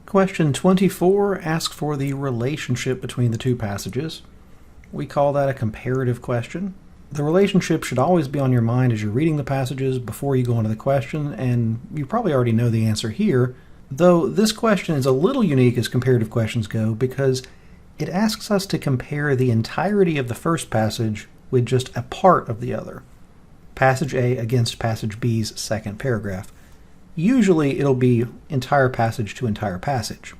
Question 24 asks for the relationship between the two passages. We call that a comparative question. The relationship should always be on your mind as you're reading the passages before you go into the question, and you probably already know the answer here, though this question is a little unique as comparative questions go because it asks us to compare the entirety of the first passage with just a part of the other. Passage A against passage B's second paragraph. Usually it'll be entire passage to entire passage.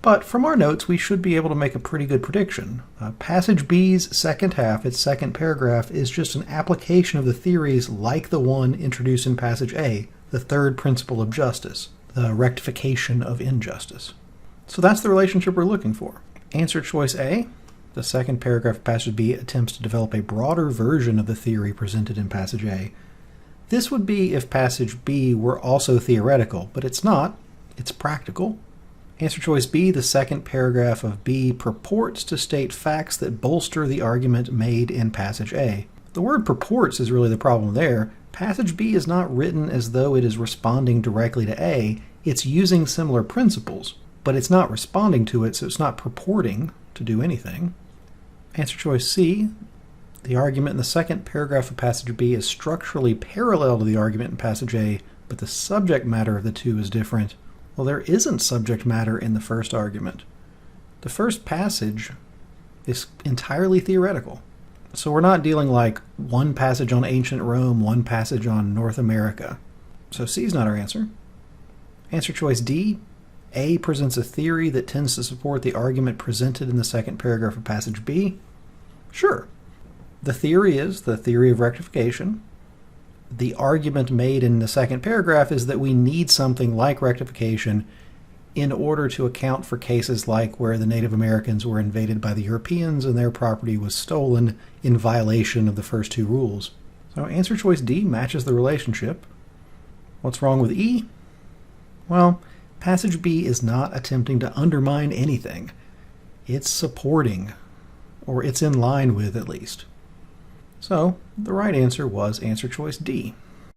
But from our notes, we should be able to make a pretty good prediction. Passage B's second half, its second paragraph, is just an application of the theories like the one introduced in passage A, the third principle of justice, the rectification of injustice. So that's the relationship we're looking for. Answer choice A, the second paragraph of passage B attempts to develop a broader version of the theory presented in passage A. This would be if passage B were also theoretical, but it's not. It's practical. Answer choice B, the second paragraph of B purports to state facts that bolster the argument made in passage A. The word purports is really the problem there. Passage B is not written as though it is responding directly to A. It's using similar principles, but it's not responding to it, so it's not purporting to do anything. Answer choice C, the argument in the second paragraph of passage B is structurally parallel to the argument in passage A, but the subject matter of the two is different. Well, there isn't subject matter in the first argument. The first passage is entirely theoretical. So we're not dealing like one passage on ancient Rome, one passage on North America. So C is not our answer. Answer choice D, A presents a theory that tends to support the argument presented in the second paragraph of passage B. Sure. The theory is the theory of rectification. The argument made in the second paragraph is that we need something like rectification in order to account for cases like where the Native Americans were invaded by the Europeans and their property was stolen in violation of the first two rules. So answer choice D matches the relationship. What's wrong with E? Well, passage B is not attempting to undermine anything. It's supporting, or it's in line with at least. So the right answer was answer choice D.